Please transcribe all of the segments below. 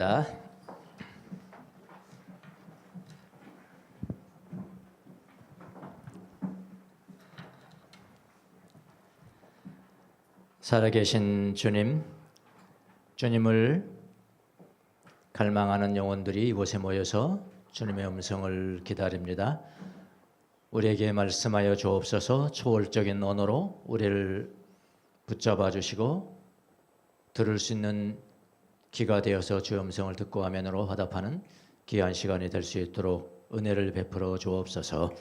자, 살아계신 주님, 주님을 갈망하는 영혼들이 이곳에 모여서 주님의 음성을 기다립니다. 우리에게 말씀하여 주옵소서. 초월적인 언어로 우리를 붙잡아 주시고 들을 수 있는 귀가 되어서 주의 음성을 듣고 화면으로 화답하는 귀한 시간이 될 수 있도록 은혜를 베풀어 주옵소서.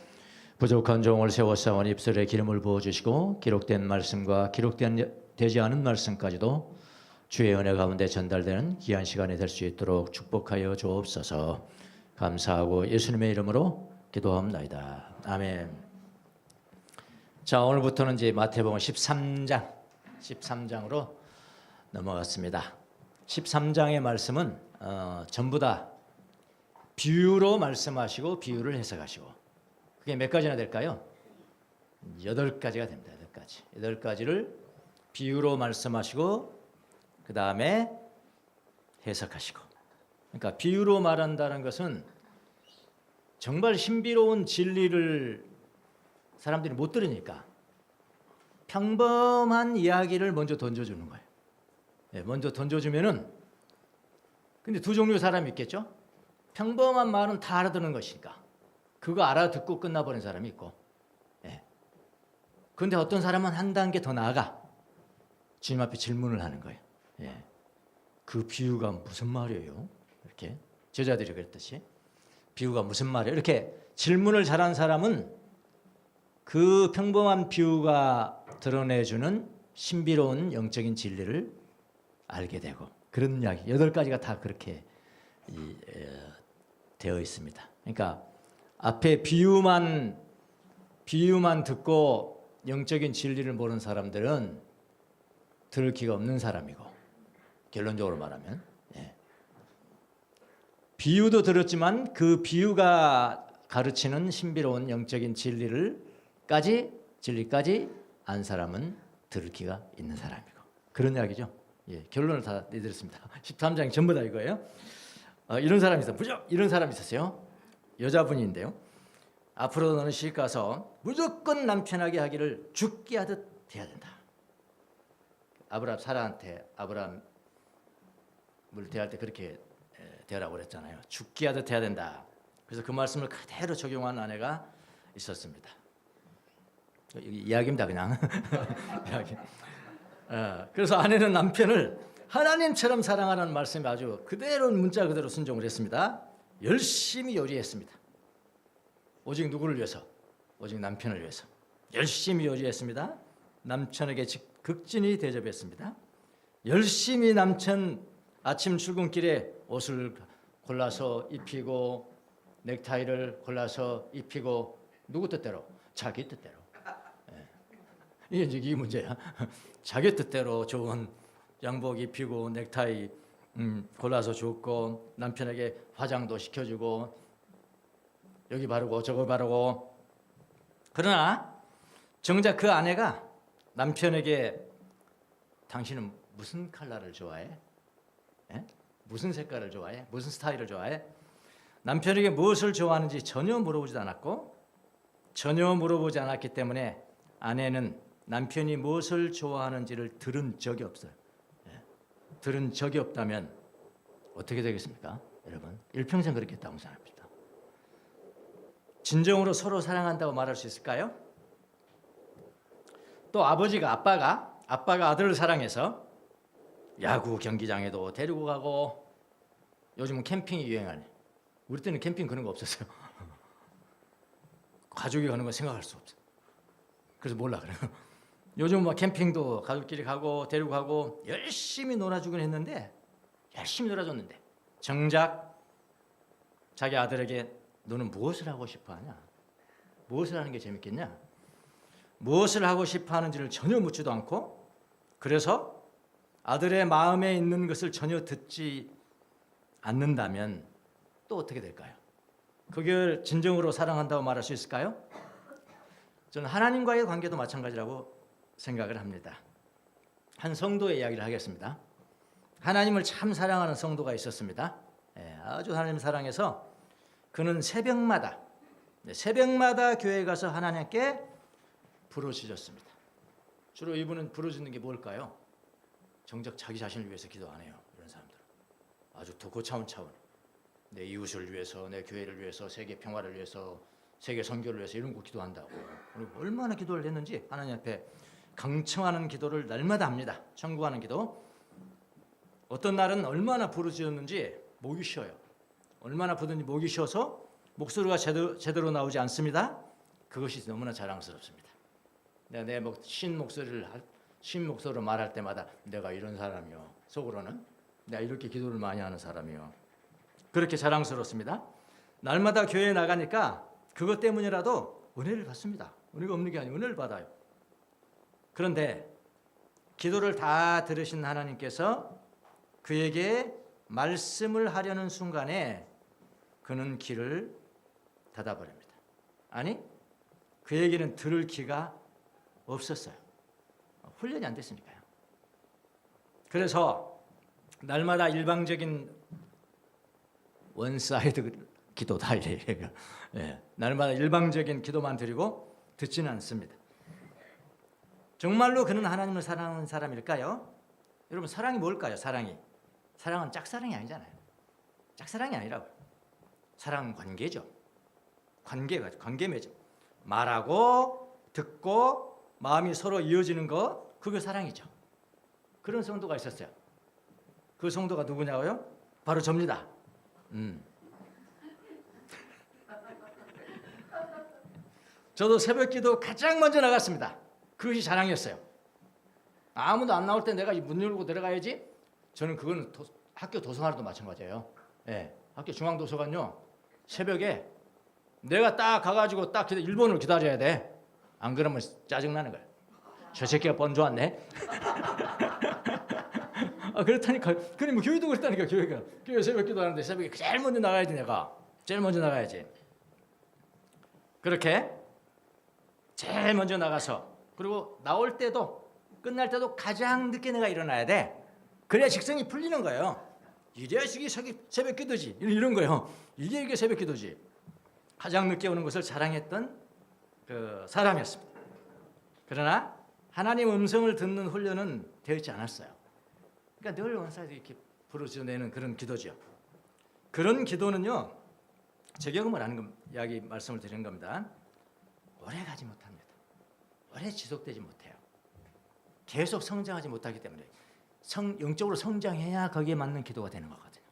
부족한 종을 세워싸온 입술에 기름을 부어주시고 기록된 말씀과 되지 않은 말씀까지도 주의 은혜 가운데 전달되는 귀한 시간이 될 수 있도록 축복하여 주옵소서. 감사하고 예수님의 이름으로 기도합나이다. 아멘. 자, 오늘부터는 이제 마태복음 13장으로 넘어갔습니다. 13장의 말씀은 전부 다 비유로 말씀하시고 비유를 해석하시고, 그게 몇 가지나 될까요? 8가지가 됩니다. 8가지. 8가지를 비유로 말씀하시고 그 다음에 해석하시고. 그러니까 비유로 말한다는 것은 정말 신비로운 진리를 사람들이 못 들으니까 평범한 이야기를 먼저 던져주는 거예요. 먼저 던져주면은, 근데 두 종류의 사람이 있겠죠? 평범한 말은 다 알아듣는 것이니까 그거 알아듣고 끝나버린 사람이 있고, 그런데 어떤 사람은 한 단계 더 나아가 주님 앞에 질문을 하는 거예요. 그 비유가 무슨 말이에요? 이렇게 제자들이 그랬듯이 비유가 무슨 말이에요? 이렇게 질문을 잘한 사람은 그 평범한 비유가 드러내주는 신비로운 영적인 진리를 알게 되고, 그런 이야기 8가지가 다 그렇게 되어 있습니다. 그러니까 앞에 비유만 듣고 영적인 진리를 모르는 사람들은 들을 기가 없는 사람이고, 결론적으로 말하면 비유도 들었지만 그 비유가 가르치는 신비로운 영적인 진리까지 안 사람은 들을 기가 있는 사람이고, 그런 이야기죠. 결론을 다 내드렸습니다. 13장이 전부 다 이거예요. 이런 사람이 있어요. 이런 사람이 있었어요. 여자분인데요. 앞으로 너는 시집 가서 무조건 남편에게 하기를 죽게 하듯 해야 된다. 사라한테 아브라함을 대할 때 그렇게 대하라고 그랬잖아요. 죽게 하듯 해야 된다. 그래서 그 말씀을 그대로 적용한 아내가 있었습니다. 이야기입니다, 그냥. 이야기. 그래서 아내는 남편을 하나님처럼 사랑하라는 말씀이 아주 그대로 문자 그대로 순종을 했습니다. 열심히 요리했습니다. 오직 누구를 위해서? 오직 남편을 위해서 열심히 요리했습니다. 남편에게 극진히 대접했습니다. 열심히 남편 아침 출근길에 옷을 골라서 입히고 넥타이를 골라서 입히고, 누구 뜻대로? 자기 뜻대로. 이게 이제 이 문제야. 자기 뜻대로 좋은 양복 입히고 넥타이 골라서 줬고, 남편에게 화장도 시켜주고 여기 바르고 저거 바르고. 그러나 정작 그 아내가 남편에게 당신은 무슨 컬러를 좋아해? 무슨 색깔을 좋아해? 무슨 스타일을 좋아해? 남편에게 무엇을 좋아하는지 전혀 물어보지도 않았고, 전혀 물어보지 않았기 때문에 아내는 남편이 무엇을 좋아하는지를 들은 적이 없어요. 들은 적이 없다면 어떻게 되겠습니까? 여러분, 일평생 그렇겠다고 생각합니다. 진정으로 서로 사랑한다고 말할 수 있을까요? 또 아빠가 아들을 사랑해서 야구 경기장에도 데리고 가고, 요즘은 캠핑이 유행하네. 우리 때는 캠핑 그런 거 없었어요. 가족이 가는 건 생각할 수 없어요. 그래서 몰라 그래요. 요즘 막 캠핑도 가족끼리 가고 데리고 가고 열심히 놀아주긴 했는데, 열심히 놀아줬는데 정작 자기 아들에게 너는 무엇을 하고 싶어 하냐? 무엇을 하는 게 재밌겠냐? 무엇을 하고 싶어 하는지를 전혀 묻지도 않고, 그래서 아들의 마음에 있는 것을 전혀 듣지 않는다면 또 어떻게 될까요? 그걸 진정으로 사랑한다고 말할 수 있을까요? 저는 하나님과의 관계도 마찬가지라고 생각을 합니다. 한 성도의 이야기를 하겠습니다. 하나님을 참 사랑하는 성도가 있었습니다. 아주 하나님 사랑해서 그는 새벽마다 교회에 가서 하나님께 부르짖었습니다. 주로 이분은 부르짖는 게 뭘까요? 정작 자기 자신을 위해서 기도 안 해요. 이런 사람들은 아주 더 고차원 차원, 내 이웃을 위해서, 내 교회를 위해서, 세계 평화를 위해서, 세계 선교를 위해서 이런 거 기도한다고. 그리고 얼마나 기도를 했는지 하나님 앞에 강청하는 기도를 날마다 합니다. 청구하는 기도. 어떤 날은 얼마나 부르짖었는지 목이 쉬어요. 얼마나 부르는지 목이 쉬어서 목소리가 제대로 나오지 않습니다. 그것이 너무나 자랑스럽습니다. 내 쉰 목소리로 말할 때마다 내가 이런 사람이요, 속으로는 내가 이렇게 기도를 많이 하는 사람이요, 그렇게 자랑스럽습니다. 날마다 교회에 나가니까 그것 때문이라도 은혜를 받습니다. 은혜가 없는 게 아니고 은혜를 받아요. 그런데 기도를 다 들으신 하나님께서 그에게 말씀을 하려는 순간에 그는 귀를 닫아버립니다. 아니, 그에게는 들을 귀가 없었어요. 훈련이 안 됐으니까요. 그래서 날마다 일방적인 원사이드 기도다 이래요. 날마다 일방적인 기도만 드리고 듣지는 않습니다. 정말로 그는 하나님을 사랑하는 사람일까요? 여러분, 사랑이 뭘까요? 사랑은 짝사랑이 아니잖아요. 짝사랑이 아니라고요. 사랑은 관계죠. 관계 맺음. 말하고 듣고 마음이 서로 이어지는 거, 그게 사랑이죠. 그런 성도가 있었어요. 그 성도가 누구냐고요? 바로 접니다. 저도 새벽기도 가장 먼저 나갔습니다. 그것이 자랑이었어요. 아무도 안 나올 때 내가 문 열고 들어가야지. 저는 그건 학교 도서관도 마찬가지예요. 학교 중앙도서관요, 새벽에 내가 딱 가가지고 딱 1번을 기다려야 돼. 안 그러면 짜증나는 거예요. 저 새끼가 번져 왔네. 그렇다니까. 그럼 뭐 교회도 그렇다니까. 교회 새벽기도 하는데 새벽에 제일 먼저 나가야지. 내가 제일 먼저 나가야지. 그렇게 제일 먼저 나가서, 그리고 나올 때도 끝날 때도 가장 늦게 내가 일어나야 돼. 그래야 직성이 풀리는 거예요. 이래야 이게 새벽 기도지. 이런 거예요. 이게 새벽 기도지. 가장 늦게 오는 것을 자랑했던 그 사람이었습니다. 그러나 하나님 음성을 듣는 훈련은 되어 있지 않았어요. 그러니까 늘 원사이드 이렇게 부르짖어내는 그런 기도죠. 그런 기도는요, 제 경험을 아는 이야기 말씀을 드리는 겁니다. 오래 가지 못합니다. 오래 지속되지 못해요. 계속 성장하지 못하기 때문에 영적으로 성장해야 거기에 맞는 기도가 되는 거거든요.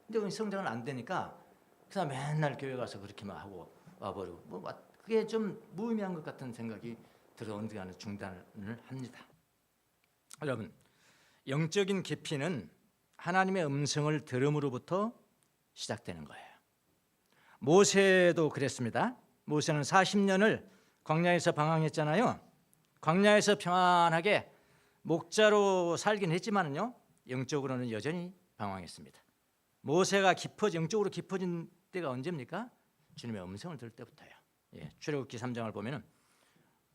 근데 성장은 안 되니까 그냥 맨날 교회 가서 그렇게만 하고 와버리고 그게 좀 무의미한 것 같은 생각이 들어 언젠가는 중단을 합니다. 여러분, 영적인 깊이는 하나님의 음성을 들음으로부터 시작되는 거예요. 모세도 그랬습니다. 모세는 40년을 광야에서 방황했잖아요. 광야에서 평안하게 목자로 살긴 했지만은요, 영적으로는 여전히 방황했습니다. 모세가 영적으로 깊어진 때가 언제입니까? 주님의 음성을 들을 때부터예요. 출애굽기 3장을 보면은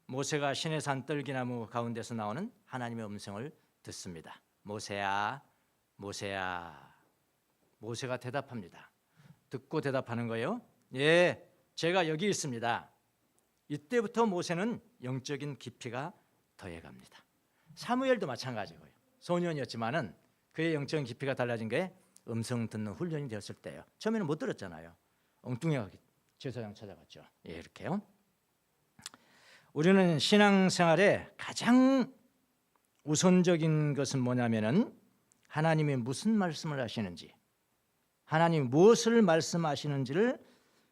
모세가 시내산 떨기나무 가운데서 나오는 하나님의 음성을 듣습니다. 모세야, 모세야. 모세가 대답합니다. 듣고 대답하는 거예요. 예, 제가 여기 있습니다. 이때부터 모세는 영적인 깊이가 더해갑니다. 사무엘도 마찬가지고요. 소년이었지만은 그의 영적인 깊이가 달라진 게 음성 듣는 훈련이 되었을 때예요. 처음에는 못 들었잖아요. 엉뚱해가 제사장 찾아갔죠. 이렇게요. 우리는 신앙생활에 가장 우선적인 것은 뭐냐면은 하나님이 무슨 말씀을 하시는지, 하나님이 무엇을 말씀하시는지를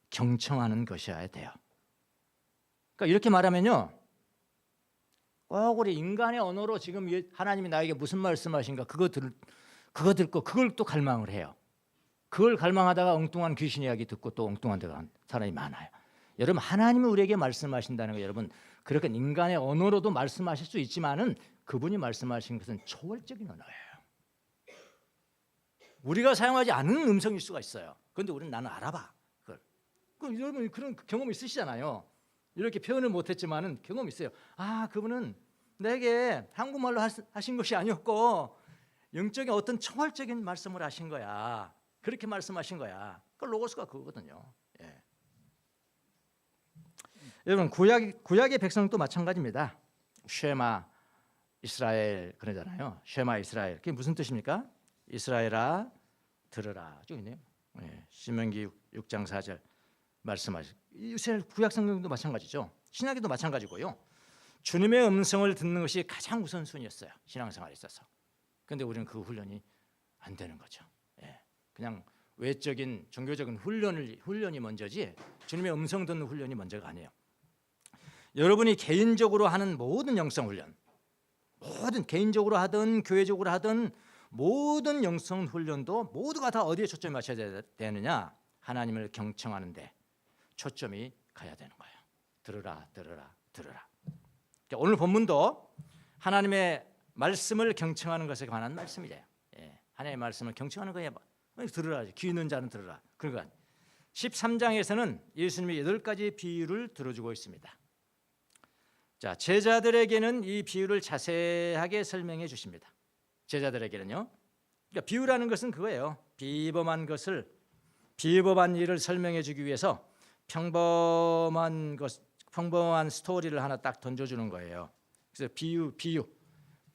경청하는 것이어야 돼요. 그러니까 이렇게 말하면요, 꼭 우리 인간의 언어로 지금 하나님이 나에게 무슨 말씀하신가 그거 듣고 그걸 또 갈망을 해요. 그걸 갈망하다가 엉뚱한 귀신 이야기 듣고 또 엉뚱한 데 간 사람이 많아요. 여러분, 하나님이 우리에게 말씀하신다는 거, 여러분, 그렇게 인간의 언어로도 말씀하실 수 있지만은 그분이 말씀하신 것은 초월적인 언어예요. 우리가 사용하지 않은 음성일 수가 있어요. 그런데 우리는 나는 알아봐. 그걸. 여러분 그런 경험 있으시잖아요. 이렇게 표현을 못했지만은 경험 있어요. 그분은 내게 한국말로 하신 것이 아니었고 영적인 어떤 총괄적인 말씀을 하신 거야. 그렇게 말씀하신 거야. 그 로고스가 그거거든요. 예. 여러분 구약의 백성도 마찬가지입니다. 쉐마 이스라엘 그러잖아요. 쉐마 이스라엘. 그게 무슨 뜻입니까? 이스라엘아 들으라. 쭉 있네요. 예. 신명기 6장 4절 말씀하시. 이스라엘 구약 성경도 마찬가지죠. 신약에도 마찬가지고요. 주님의 음성을 듣는 것이 가장 우선순위였어요. 신앙생활에 있어서. 그런데 우리는 그 훈련이 안 되는 거죠. 예. 그냥 외적인 종교적인 훈련이 먼저지 주님의 음성 듣는 훈련이 먼저가 아니에요. 여러분이 개인적으로 하는 모든 영성 훈련, 모든 개인적으로 하든 교회적으로 하든 모든 영성 훈련도 모두가 다 어디에 초점이 맞춰야 되느냐? 하나님을 경청하는데 초점이 가야 되는 거예요. 들으라, 들으라, 들으라. 오늘 본문도 하나님의 말씀을 경청하는 것에 관한 말씀이에요. 예, 하나님의 말씀을 경청하는 거예요. 들으라, 귀 있는 자는 들으라. 그러니까 13장에서는 예수님이 8가지 비유를 들어주고 있습니다. 자, 제자들에게는 이 비유를 자세하게 설명해 주십니다. 제자들에게는요. 그러니까 비유라는 것은 그거예요. 비범한 일을 설명해 주기 위해서 평범한 스토리를 하나 딱 던져주는 거예요. 그래서 비유,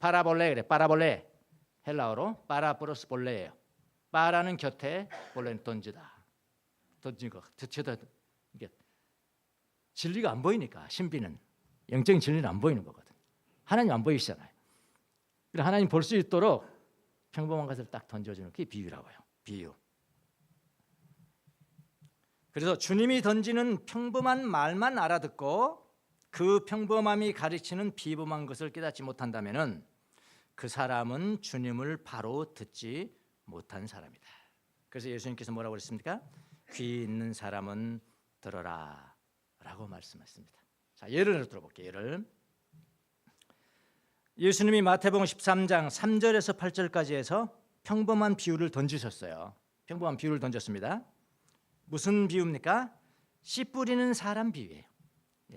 파라볼레 그래. 파라볼레 헬라어로 파라 플러스 볼레예요. 파라는 곁에, 볼레는 던지다. 던진 거, 던지다. 이게 진리가 안 보이니까 신비는 영적인 진리는 안 보이는 거거든. 하나님 안 보이시잖아요. 그래서 하나님 볼 수 있도록 평범한 것을 딱 던져주는 게 비유라고요. 비유. 그래서 주님이 던지는 평범한 말만 알아듣고 그 평범함이 가르치는 비범한 것을 깨닫지 못한다면은 그 사람은 주님을 바로 듣지 못한 사람이다. 그래서 예수님께서 뭐라고 그랬습니까? 귀 있는 사람은 들어라 라고 말씀하셨습니다. 자, 예를 들어볼게요. 예수님이 마태복음 13장 3절에서 8절까지 해서 평범한 비유를 던지셨어요. 평범한 비유를 던졌습니다. 무슨 비유입니까? 씨 뿌리는 사람 비유예요.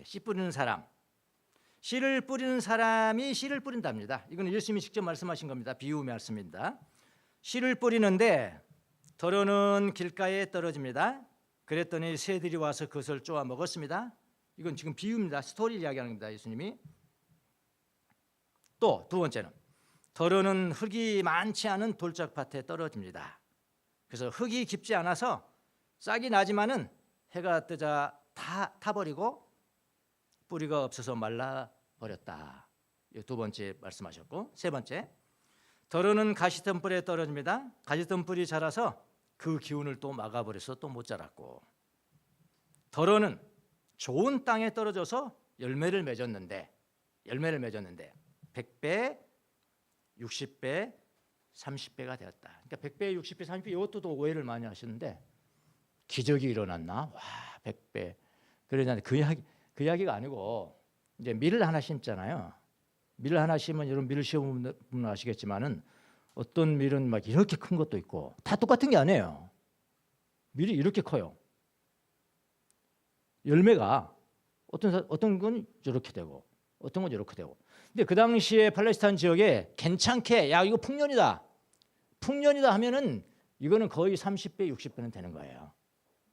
씨 뿌리는 사람. 씨를 뿌리는 사람이 씨를 뿌린답니다. 이건 예수님이 직접 말씀하신 겁니다. 비유 말씀입니다. 씨를 뿌리는데 더러는 길가에 떨어집니다. 그랬더니 새들이 와서 그것을 쪼아 먹었습니다. 이건 지금 비유입니다. 스토리 이야기하는 겁니다. 예수님이. 또 두 번째는 더러는 흙이 많지 않은 돌짝밭에 떨어집니다. 그래서 흙이 깊지 않아서 싹이 나지만은 해가 뜨자 다 타버리고 뿌리가 없어서 말라버렸다. 이 두 번째 말씀하셨고, 세 번째 더러는 가시덤불에 떨어집니다. 가시덤불이 자라서 그 기운을 또 막아버려서 또 못 자랐고, 더러는 좋은 땅에 떨어져서 열매를 맺었는데 100배, 60배, 30배가 되었다. 그러니까 100배, 60배, 30배 이것도 또 오해를 많이 하시는데 기적이 일어났나? 와, 100배. 그러잖아요. 그 이야기가 아니고 이제 밀을 하나 심잖아요. 밀을 하나 심으면 여러분 밀을 심으면 아시겠지만은 어떤 밀은 막 이렇게 큰 것도 있고 다 똑같은 게 아니에요. 밀이 이렇게 커요. 열매가 어떤 건 이렇게 되고 어떤 건 이렇게 되고. 근데 그 당시에 팔레스타인 지역에 괜찮게 야 이거 풍년이다 하면은 이거는 거의 30배, 60배는 되는 거예요.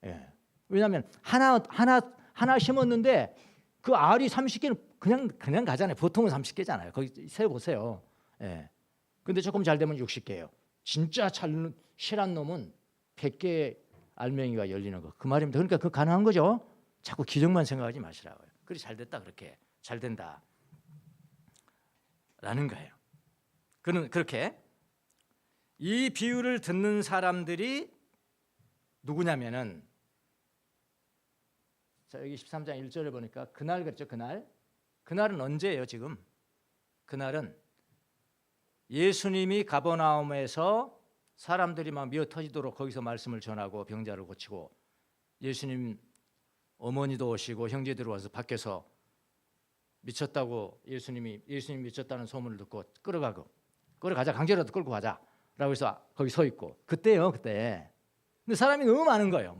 예. 왜냐하면 하나 심었는데 그 알이 30개는 그냥 가잖아요. 보통은 30개잖아요. 거기 세 보세요. 예. 근데 조금 잘 되면 60개예요. 진짜 실한 놈은 100개 알맹이가 열리는 거. 그 말입니다. 그러니까 그 가능한 거죠. 자꾸 기적만 생각하지 마시라고요. 그래 잘 됐다 그렇게 잘 된다 라는 거예요. 그렇게 이 비유를 듣는 사람들이 누구냐면은 자 여기 13장 1절에 보니까 그날 그랬죠. 그날은 언제예요? 지금 그날은 예수님이 가버나움에서 사람들이 막 미어 터지도록 거기서 말씀을 전하고 병자를 고치고 예수님 어머니도 오시고 형제들이 와서 밖에서 미쳤다고 예수님이 미쳤다는 소문을 듣고 끌어가자 강제로라도 끌고 가자라고 해서 거기 서 있고 그때요. 그때 근데 사람이 너무 많은 거예요.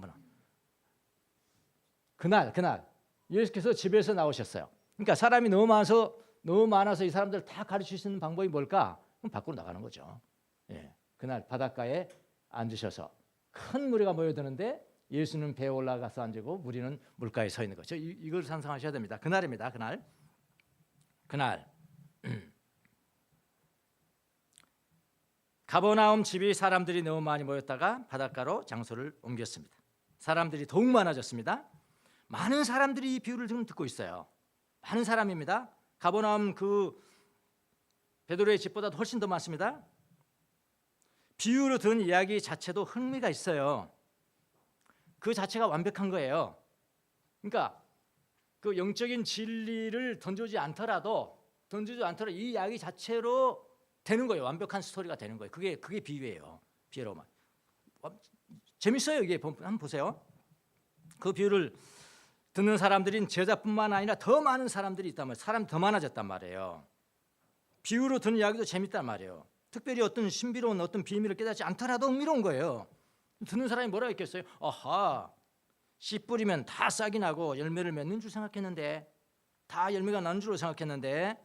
그날 예수께서 집에서 나오셨어요. 그러니까 사람이 너무 많아서 이 사람들 다 가르칠 수 있는 방법이 뭘까? 그럼 밖으로 나가는 거죠. 예, 그날 바닷가에 앉으셔서 큰 무리가 모여드는데 예수는 배에 올라가서 앉고 무리는 물가에 서 있는 거죠. 이걸 상상하셔야 됩니다. 그날입니다. 그날 가버나움 집이 사람들이 너무 많이 모였다가 바닷가로 장소를 옮겼습니다. 사람들이 더욱 많아졌습니다. 많은 사람들이 이 비유를 지금 듣고 있어요. 많은 사람입니다. 가버나움 그 베드로의 집보다 훨씬 더 많습니다. 비유로 든 이야기 자체도 흥미가 있어요. 그 자체가 완벽한 거예요. 그러니까 그 영적인 진리를 던지지 않더라도 이 이야기 자체로 되는 거예요. 완벽한 스토리가 되는 거예요. 그게 비유예요. 비유로만 재밌어요. 이게 한번 보세요. 그 비유를 듣는 사람들인 제자뿐만 아니라 더 많은 사람들이 있단 말이에요. 사람이 더 많아졌단 말이에요. 비유로 듣는 이야기도 재밌단 말이에요. 특별히 어떤 신비로운 어떤 비밀을 깨닫지 않더라도 흥미로운 거예요. 듣는 사람이 뭐라고 했겠어요? 아하, 씨 뿌리면 다 싹이 나고 열매를 맺는 줄 생각했는데, 다 열매가 나는 줄로 생각했는데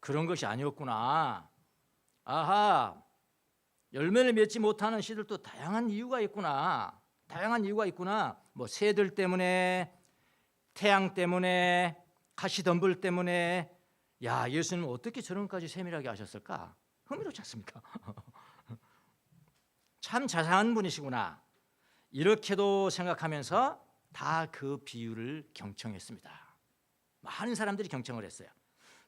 그런 것이 아니었구나. 아하, 열매를 맺지 못하는 씨들도 다양한 이유가 있구나. 뭐 새들 때문에, 태양 때문에, 가시덤불 때문에. 야, 예수님은 어떻게 저런까지 세밀하게 하셨을까? 흥미롭지 않습니까? 참 자상한 분이시구나. 이렇게도 생각하면서 다 그 비유를 경청했습니다. 많은 사람들이 경청을 했어요.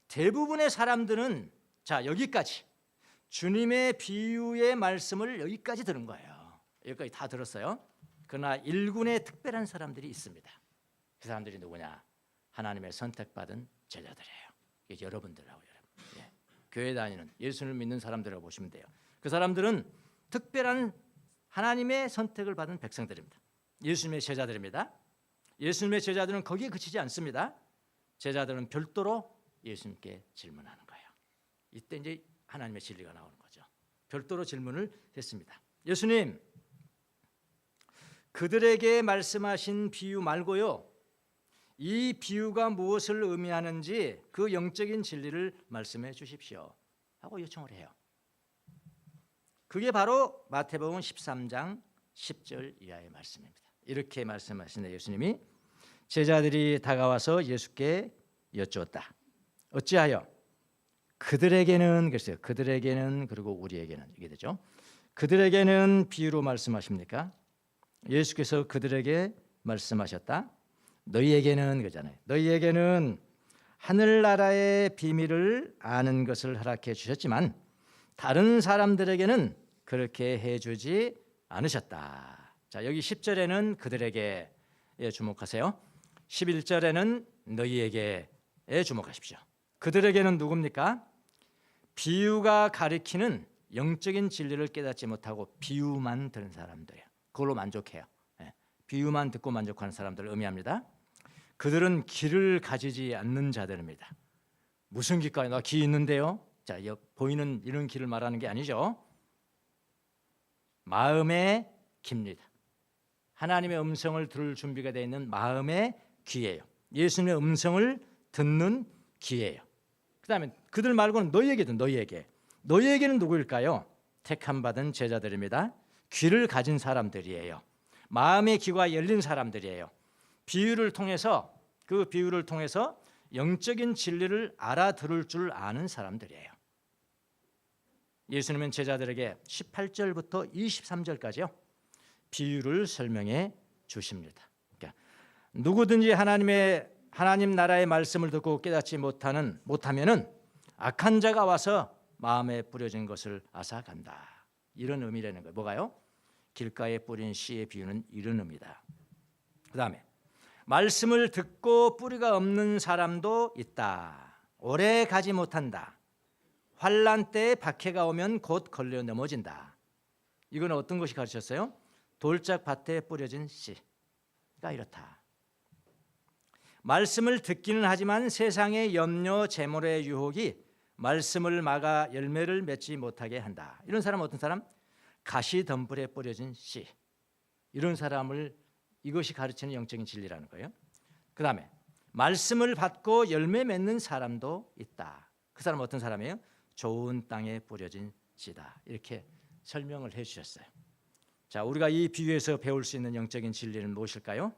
대부분의 사람들은 자, 여기까지 주님의 비유의 말씀을 여기까지 들은 거예요. 여기까지 다 들었어요. 그러나 일군의 특별한 사람들이 있습니다. 그 사람들이 누구냐? 하나님의 선택받은 제자들이에요. 이게 여러분들하고 여러분. 예. 교회 다니는 예수를 믿는 사람들이라고 보시면 돼요. 그 사람들은 특별한 하나님의 선택을 받은 백성들입니다. 예수님의 제자들입니다. 예수님의 제자들은 거기에 그치지 않습니다. 제자들은 별도로 예수님께 질문하는 거예요. 이때 이제 하나님의 진리가 나오는 거죠. 별도로 질문을 했습니다. 예수님, 그들에게 말씀하신 비유 말고요, 이 비유가 무엇을 의미하는지 그 영적인 진리를 말씀해 주십시오 하고 요청을 해요. 그게 바로 마태복음 13장 10절 이하의 말씀입니다. 이렇게 말씀하시는 예수님이 제자들이 다가와서 예수께 여쭈었다. 어찌하여 그들에게는, 글쎄요, 그들에게는 그리고 우리에게는 이게 되죠. 그들에게는 비유로 말씀하십니까? 예수께서 그들에게 말씀하셨다. 너희에게는 그잖아요. 너희에게는 하늘나라의 비밀을 아는 것을 허락해 주셨지만 다른 사람들에게는 그렇게 해주지 않으셨다. 자, 여기 10절에는 그들에게 주목하세요. 11절에는 너희에게 주목하십시오. 그들에게는 누굽니까? 비유가 가리키는 영적인 진리를 깨닫지 못하고 비유만 들은 사람들이에요. 그걸로 만족해요. 비유만 듣고 만족하는 사람들을 의미합니다. 그들은 귀를 가지지 않는 자들입니다. 무슨 귀일까요? 나 귀 있는데요. 자, 보이는 이런 귀를 말하는 게 아니죠. 마음의 귀입니다. 하나님의 음성을 들을 준비가 되어 있는 마음의 귀예요. 예수님의 음성을 듣는 귀예요. 그 다음에 그들 말고는 너희에게는 누구일까요? 택함 받은 제자들입니다. 귀를 가진 사람들이에요. 마음의 귀가 열린 사람들이에요. 그 비유를 통해서 영적인 진리를 알아들을 줄 아는 사람들이에요. 예수님은 제자들에게 18절부터 23절까지요. 비유를 설명해 주십니다. 그러니까 누구든지 하나님 나라의 말씀을 듣고 깨닫지 못하면은 악한 자가 와서 마음에 뿌려진 것을 앗아간다. 이런 의미라는 거예요. 뭐가요? 길가에 뿌린 씨의 비유는 이런 의미다. 그 다음에 말씀을 듣고 뿌리가 없는 사람도 있다. 오래 가지 못한다. 환난 때에 박해가 오면 곧 걸려 넘어진다. 이건 어떤 것이 가르쳤어요? 돌짝 밭에 뿌려진 씨가 이렇다. 말씀을 듣기는 하지만 세상의 염려, 재물의 유혹이 말씀을 막아 열매를 맺지 못하게 한다. 이런 사람은 어떤 사람? 가시덤불에 뿌려진 씨. 이런 사람을 이것이 가르치는 영적인 진리라는 거예요. 그 다음에 말씀을 받고 열매 맺는 사람도 있다. 그 사람은 어떤 사람이에요? 좋은 땅에 뿌려진 씨다. 이렇게 설명을 해주셨어요. 자, 우리가 이 비유에서 배울 수 있는 영적인 진리는 무엇일까요?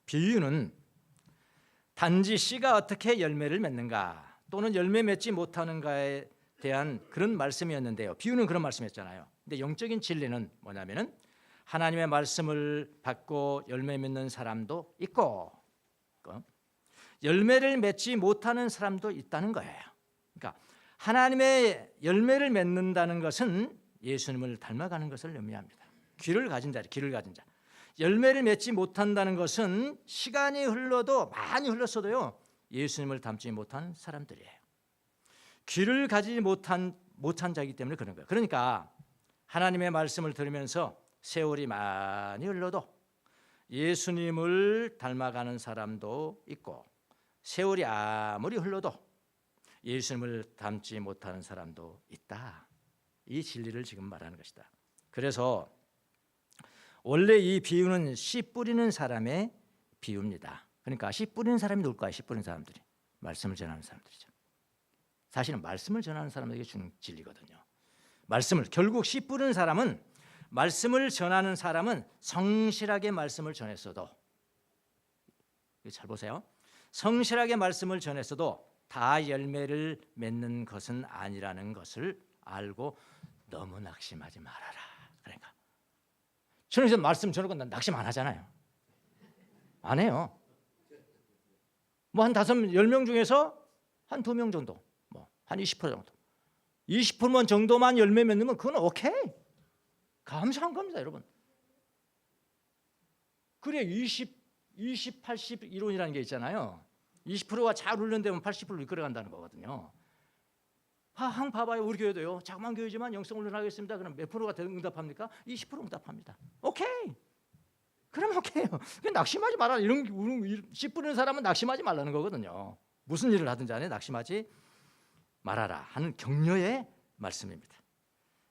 비유는 단지 씨가 어떻게 열매를 맺는가 또는 열매 맺지 못하는가에 대한 그런 말씀이었는데요. 비유는 그런 말씀이었잖아요. 근데 영적인 진리는 뭐냐면은 하나님의 말씀을 받고 열매 맺는 사람도 있고 열매를 맺지 못하는 사람도 있다는 거예요. 그러니까 하나님의 열매를 맺는다는 것은 예수님을 닮아가는 것을 의미합니다. 귀를 가진 자, 귀를 가진 자. 열매를 맺지 못한다는 것은 시간이 흘러도 많이 흘렀어도요 예수님을 닮지 못한 사람들이에요. 귀를 가지지 못한 자이기 때문에 그런 거예요. 그러니까 하나님의 말씀을 들으면서 세월이 많이 흘러도 예수님을 닮아가는 사람도 있고 세월이 아무리 흘러도 예수님을 닮지 못하는 사람도 있다. 이 진리를 지금 말하는 것이다. 그래서 원래 이 비유는 씨 뿌리는 사람의 비유입니다. 그러니까 씨 뿌리는 사람이 누굴까요? 씨 뿌리는 사람들이 말씀을 전하는 사람들이죠. 사실은 말씀을 전하는 사람에게 주는 진리거든요. 말씀을 결국 씨 뿌리는 사람은 말씀을 전하는 사람은 성실하게 말씀을 전했어도 잘 보세요. 성실하게 말씀을 전했어도 다 열매를 맺는 것은 아니라는 것을 알고 너무 낙심하지 말아라. 그러니까 저는 이제 말씀 전하고 난 낙심 안 하잖아요. 안 해요. 뭐 한 10명 중에서 한 2명 정도, 뭐 한 20% 정도, 20% 정도만 열매 맺으면 그건 오케이. 감사한 겁니다, 여러분. 그래 20, 80 이론이라는 게 있잖아요. 20%가 잘 훈련되면 80%로 이끌어간다는 거거든요. 한번 봐봐요. 우리 교회도요. 자그마한 교회지만 영성 훈련하겠습니다. 그럼 몇 프로가 응답합니까? 20% 응답합니다. 오케이. 그럼 오케이요. 낙심하지 마라. 이런 씨 뿌리는 사람은 낙심하지 말라는 거거든요. 무슨 일을 하든지 안에 낙심하지 말아라 하는 격려의 말씀입니다.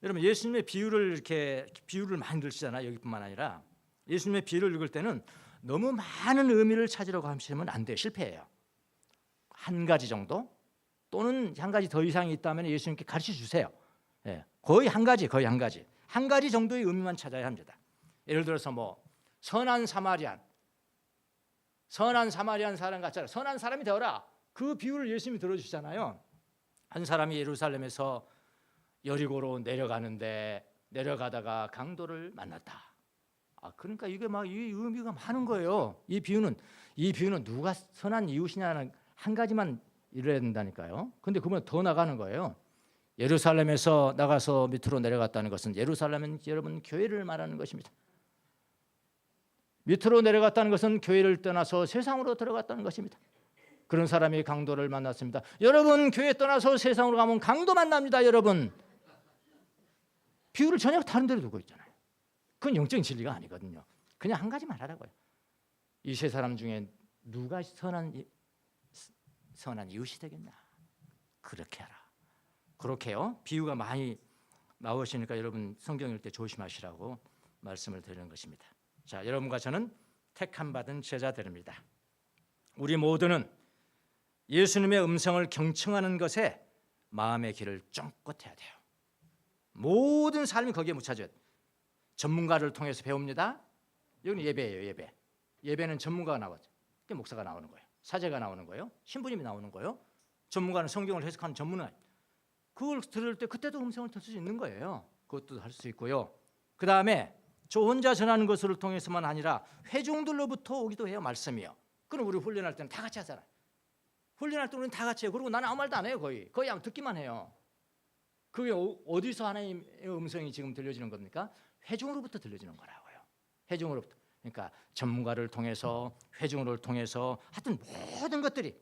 여러분 예수님의 비유를 많이 들으시잖아요. 여기뿐만 아니라 예수님의 비유를 읽을 때는 너무 많은 의미를 찾으려고 하시면 안 돼요. 실패해요. 한 가지 정도 또는 한 가지 더 이상이 있다면 예수님께 가르쳐 주세요. 거의 한 가지 정도의 의미만 찾아야 합니다. 예를 들어서 뭐 선한 사마리안 사람 같잖아요. 선한 사람이 되어라. 그 비유를 예수님이 들어주시잖아요. 한 사람이 예루살렘에서 여리고로 내려가다가 강도를 만났다. 그러니까 이게 막 이 의미가 많은 거예요. 이 비유는 누가 선한 이웃이냐는 한 가지만 이래야 된다니까요. 근데 그보다 더 나가는 거예요. 예루살렘에서 나가서 밑으로 내려갔다는 것은 예루살렘은 여러분 교회를 말하는 것입니다. 밑으로 내려갔다는 것은 교회를 떠나서 세상으로 들어갔다는 것입니다. 그런 사람이 강도를 만났습니다. 여러분 교회 떠나서 세상으로 가면 강도 만납니다. 여러분 비유를 전혀 다른 데로 두고 있잖아요. 그건 영적인 진리가 아니거든요. 그냥 한 가지만 하라고요. 이 세 사람 중에 누가 선한 이웃이 되겠냐. 그렇게 하라. 그렇게요. 비유가 많이 나오시니까 여러분 성경 읽을 때 조심하시라고 말씀을 드리는 것입니다. 자, 여러분과 저는 택함 받은 제자들입니다. 우리 모두는 예수님의 음성을 경청하는 것에 마음의 길을 쫑긋 해야 돼요. 모든 삶이 거기에 묻혀져야 돼요. 전문가를 통해서 배웁니다. 여기는 예배예요. 예배는 전문가가 나오죠. 목사가 나오는 거예요. 사제가 나오는 거예요. 신부님이 나오는 거예요. 전문가는 성경을 해석하는 전문가. 그걸 들을 때 그때도 음성을 들을 수 있는 거예요. 그것도 할 수 있고요. 그 다음에 저 혼자 전하는 것을 통해서만 아니라 회중들로부터 오기도 해요. 말씀이요. 그럼 우리 훈련할 때는 다 같이 하잖아요. 훈련할 때 우리는 다 같이 해요. 그리고 나는 아무 말도 안 해요. 거의 듣기만 해요. 그게 어디서 하나님의 음성이 지금 들려지는 겁니까? 회중으로부터 들려지는 거라고요. 회중으로부터. 그러니까 전문가를 통해서 회중을 통해서 하여튼 모든 것들이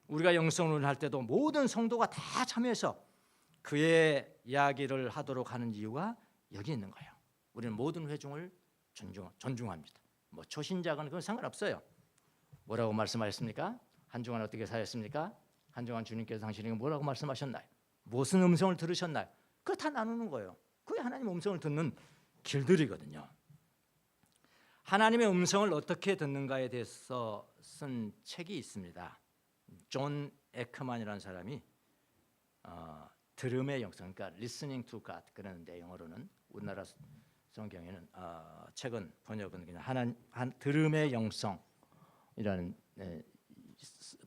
우리가 영성을 할 때도 모든 성도가 다 참여해서 그의 이야기를 하도록 하는 이유가 여기 있는 거예요. 우리는 모든 회중을 존중합니다. 뭐 초신자건 그건 상관없어요. 뭐라고 말씀하셨습니까? 한 주간 어떻게 사셨습니까? 한 주간 주님께서 당신에게 뭐라고 말씀하셨나요? 무슨 음성을 들으셨나요? 그거 다 나누는 거예요. 그게 하나님의 음성을 듣는 길들이거든요. 하나님의 음성을 어떻게 듣는가에 대해서 쓴 책이 있습니다. 존 에크만이라는 사람이 들음의 영성, 그러니까 listening to God 그러는데 영어로는 우리나라 성경에는 책은 번역은 그냥 들음의 영성이라는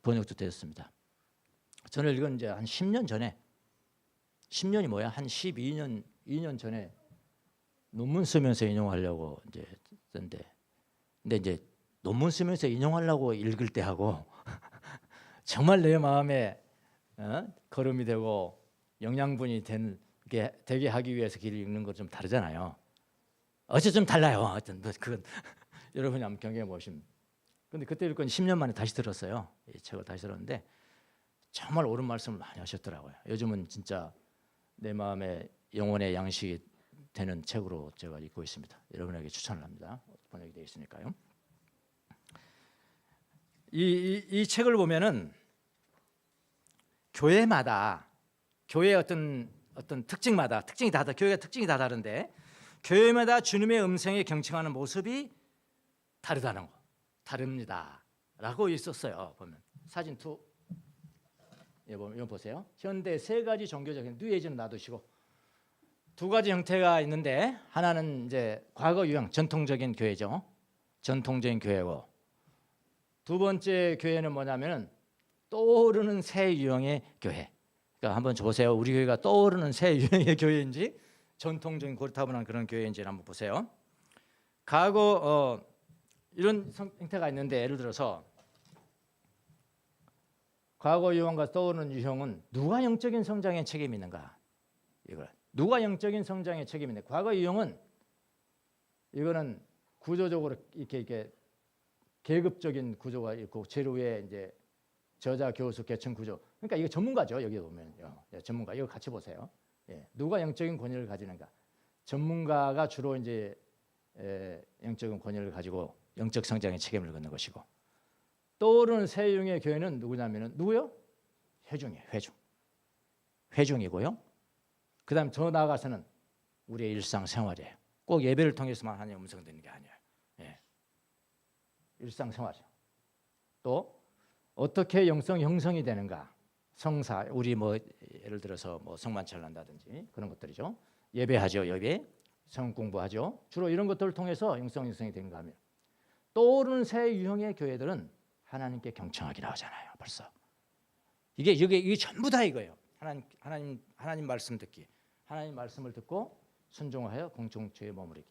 번역도 되었습니다. 저는 이건 이제 한 10년 전에 10년이 뭐야? 한 2년 전에 논문 쓰면서 인용하려고 이제 썼는데 근데 이제 논문 쓰면서 인용하려고 읽을 때 하고 정말 내 마음에 걸음이 되고 영양분이 되게 하기 위해서 길을 읽는 것 좀 다르잖아요. 어째 좀 달라요. 하여튼 그건 여러분이 한번 경험해 보시면. 근데 그때 읽은 10년 만에 다시 들었어요. 이 책을 다시 들었는데 정말 옳은 말씀을 많이 하셨더라고요. 요즘은 진짜 내 마음에 영혼의 양식이 되는 책으로 제가 읽고 있습니다. 여러분에게 추천을 합니다. 번역이 되어 있으니까요. 이 책을 보면은 교회마다 교회의 어떤 특징마다 교회가 특징이 다 다른데 교회마다 주님의 음성에 경청하는 모습이 다릅니다라고 있었어요. 보면 사진 2 이거 보세요. 현대 세 가지 종교적인 뉴에이지는 놔두시고 두 가지 형태가 있는데 하나는 이제 과거 유형 전통적인 교회죠. 전통적인 교회고 두 번째 교회는 뭐냐면은 떠오르는 새 유형의 교회. 그러니까 한번 보세요. 우리 교회가 떠오르는 새 유형의 교회인지 전통적인 고리타분한 그런 교회인지 한번 보세요. 과거 이런 형태가 있는데 예를 들어서 과거 유형과 떠오르는 유형은 누가 영적인 성장에 책임이 있는가? 이걸 누가 영적인 성장에 책임이 있는가? 과거 유형은 이거는 구조적으로 이렇게 계급적인 구조가 있고 제일 위에 이제 저자, 교수, 계층 구조. 그러니까 이거 전문가죠. 여기 보면요. 전문가. 이거 같이 보세요. 누가 영적인 권위를 가지는가? 전문가가 주로 이제 영적인 권위를 가지고 영적 성장에 책임을 걷는 것이고 떠오르는 새 유형의 교회는 누구냐면은 누구요? 회중이에요. 회중이고요. 그다음 더 나아가서는 우리의 일상생활이에요. 꼭 예배를 통해서만 하나님의 음성 듣는 게 아니에요. 일상생활이죠. 또 어떻게 영성 형성이 되는가? 성사, 우리 뭐 예를 들어서 뭐 성만찬을 한다든지 그런 것들이죠. 예배하죠, 예배. 성경 공부하죠. 주로 이런 것들을 통해서 영성 형성이 되는가 하면 떠오르는 새 유형의 교회들은 하나님께 경청하기 나오잖아요. 벌써 이게 전부 다 이거예요. 하나님 말씀 듣기, 하나님 말씀을 듣고 순종하여 공동체에 머무르기.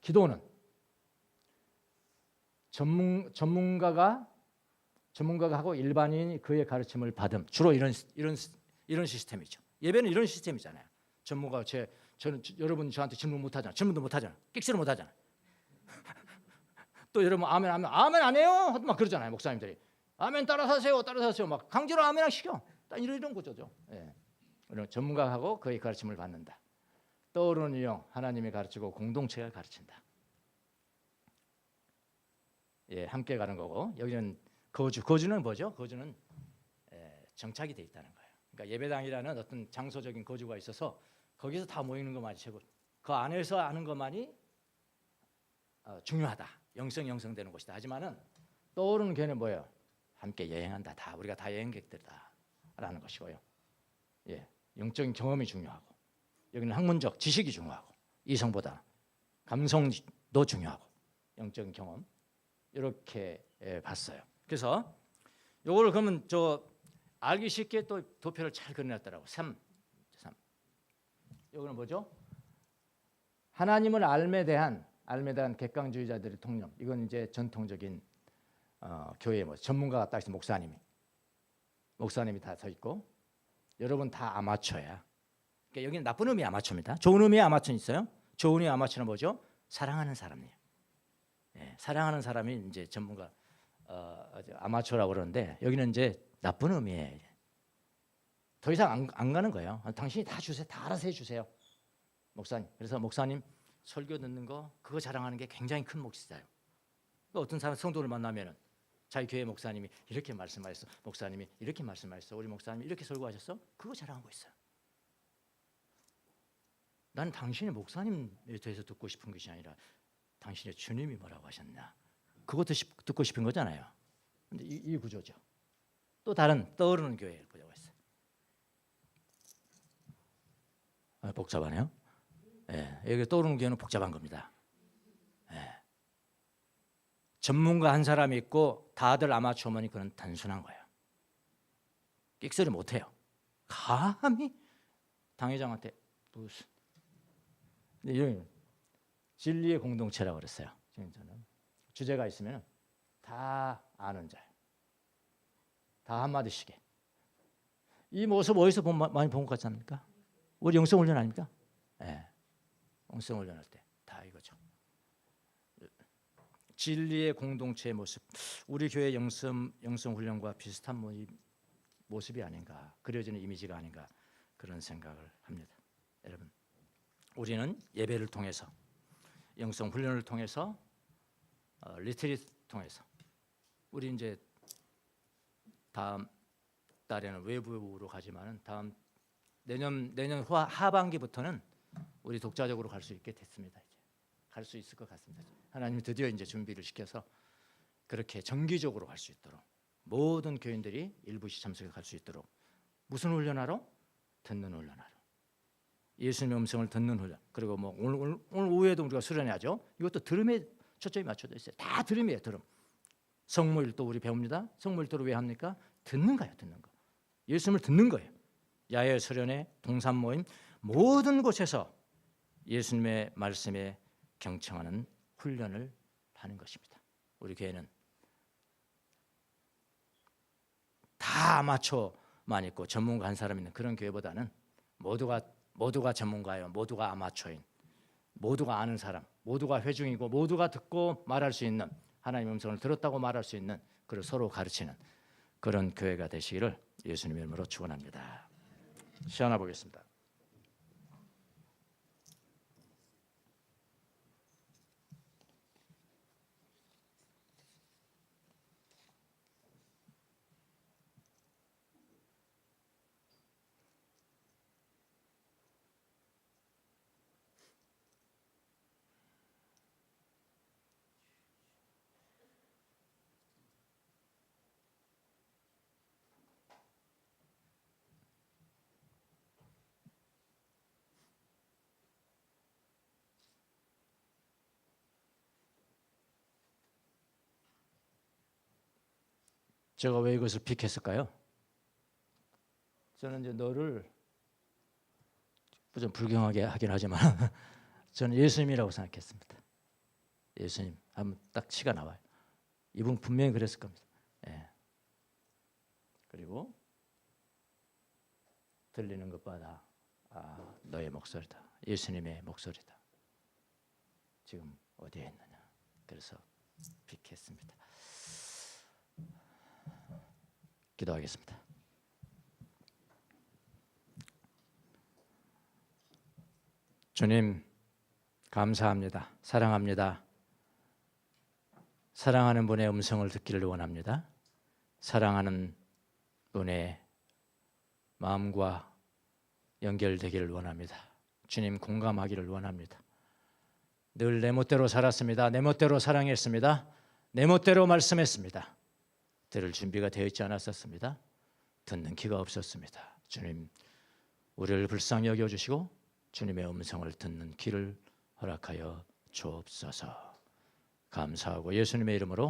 기도는 전문가가 하고 일반인이 그의 가르침을 받음. 주로 이런 시스템이죠. 예배는 이런 시스템이잖아요. 전문가가 저는 여러분 저한테 질문 못 하잖아. 질문도 못 하잖아. 끽시를 못 하잖아. 또 여러분 아멘 안 해요. 막 그러잖아요. 목사님들이. 아멘 따라서 하세요. 막 강제로 아멘 하시죠. 이런 구조죠. 전문가하고 그의 가르침을 받는다. 떠오르는 유형 하나님이 가르치고 공동체가 가르친다. 함께 가는 거고 여기는 거주는 뭐죠? 거주는 정착이 돼 있다는 거예요. 그러니까 예배당이라는 어떤 장소적인 거주가 있어서 거기서 다 모이는 것만이 최고. 그 안에서 하는 것만이 중요하다. 영성 형성되는 곳이다. 하지만은 떠오르는 교회는 뭐예요? 함께 여행한다. 다 우리가 다 여행객들다라는 것이고요. 영적인 경험이 중요하고 여기는 학문적 지식이 중요하고 이성보다 감성도 중요하고 영적인 경험 이렇게 봤어요. 그래서 요거를 그러면 알기 쉽게 또 도표를 잘 그려놨더라고. 3. 여기는 뭐죠? 하나님을 알매 대한 객관주의자들의 통념. 이건 이제 전통적인 교회의 전문가가 딱 있어. 목사님이 다 서 있고 여러분 다 아마추어야. 그러니까 여기는 나쁜 의미 아마추어입니다. 좋은 의미의 아마추어는 있어요. 좋은 의미의 아마추어는 뭐죠? 사랑하는 사람이에요. 사랑하는 사람이 이제 전문가 아마추어라고 그러는데 여기는 이제 나쁜 의미예요. 더 이상 안 가는 거예요. 당신이 다 주세요. 다 알아서 해주세요. 목사님. 그래서 목사님 설교 듣는 거 그거 자랑하는 게 굉장히 큰 몫이잖아요. 어떤 사람 성도를 만나면은 자기 교회 목사님이 이렇게 말씀하셨어. 목사님이 이렇게 말씀하셨어. 우리 목사님이 이렇게 설교하셨어. 그거 자랑하고 있어요. 난 당신의 목사님에 대해서 듣고 싶은 것이 아니라 당신의 주님이 뭐라고 하셨나. 그것도 듣고 싶은 거잖아요. 근데 이 구조죠. 또 다른 떠오르는 교회를 보자고 했어요. 복잡하네요. 예, 여기 떠오르는 교회는 복잡한 겁니다. 예. 전문가 한 사람이 있고 다들 아마추어머니 그런 단순한 거예요. 끽소리 못해요. 감히 당회장한테 무슨 이런 진리의 공동체라고 그랬어요. 저는 주제가 있으면 다 아는 자예요. 다 한마디씩 해. 이 모습 어디서 많이 본 것 같지 않습니까? 우리 영성훈련 아닙니까? 네. 영성훈련할 때 다 이거죠. 진리의 공동체의 모습. 우리 교회 영성훈련과 비슷한 모습이 아닌가, 그려지는 이미지가 아닌가 그런 생각을 합니다. 여러분, 우리는 예배를 통해서, 영성훈련을 통해서, 리트리트 통해서 우리 이제 다음 달에는 외부로 가지만은 다음 내년 하반기부터는 우리 독자적으로 갈 수 있게 됐습니다. 이제 갈 수 있을 것 같습니다. 하나님이 드디어 이제 준비를 시켜서 그렇게 정기적으로 갈 수 있도록 모든 교인들이 일부시 참석해 갈 수 있도록 무슨 훈련하러? 듣는 훈련하러. 예수님의 음성을 듣는 훈련. 그리고 뭐 오늘 오후에도 우리가 수련해야죠. 이것도 들음에 초점이 맞춰져 있어요. 다 들음이에요. 들음. 성모일도 우리 배웁니다. 성모일도를 왜 합니까? 듣는 거예요. 듣는 거. 예수님을 듣는 거예요. 야외 수련회, 동산 모임 모든 곳에서 예수님의 말씀에 경청하는 훈련을 하는 것입니다. 우리 교회는 다 아마추어만 있고 전문가 한 사람 있는 그런 교회보다는 모두가 전문가예요. 모두가 아마추어인, 모두가 아는 사람, 모두가 회중이고 모두가 듣고 말할 수 있는, 하나님의 음성을 들었다고 말할 수 있는, 그리고 서로 가르치는 그런 교회가 되시기를 예수님의 이름으로 축원합니다. 시험해 보겠습니다. 제가 왜 이것을 픽했을까요? 저는 이제 너를 좀 불경하게 하긴 하지만 저는 예수님이라고 생각했습니다. 예수님 하면 딱 치가 나와요. 이분 분명히 그랬을 겁니다. 예. 그리고 들리는 것마다 너의 목소리다. 예수님의 목소리다. 지금 어디에 있느냐. 그래서 픽했습니다. 기도하겠습니다. 주님 감사합니다. 사랑합니다. 사랑하는 분의 음성을 듣기를 원합니다. 사랑하는 분의 마음과 연결되기를 원합니다. 주님 공감하기를 원합니다. 늘 내 멋대로 살았습니다. 내 멋대로 사랑했습니다. 내 멋대로 말씀했습니다. 들을 준비가 되어 있지 않았었습니다. 듣는 귀가 없었습니다. 주님 우리를 불쌍히 여겨주시고 주님의 음성을 듣는 귀를 허락하여 주옵소서. 감사하고 예수님의 이름으로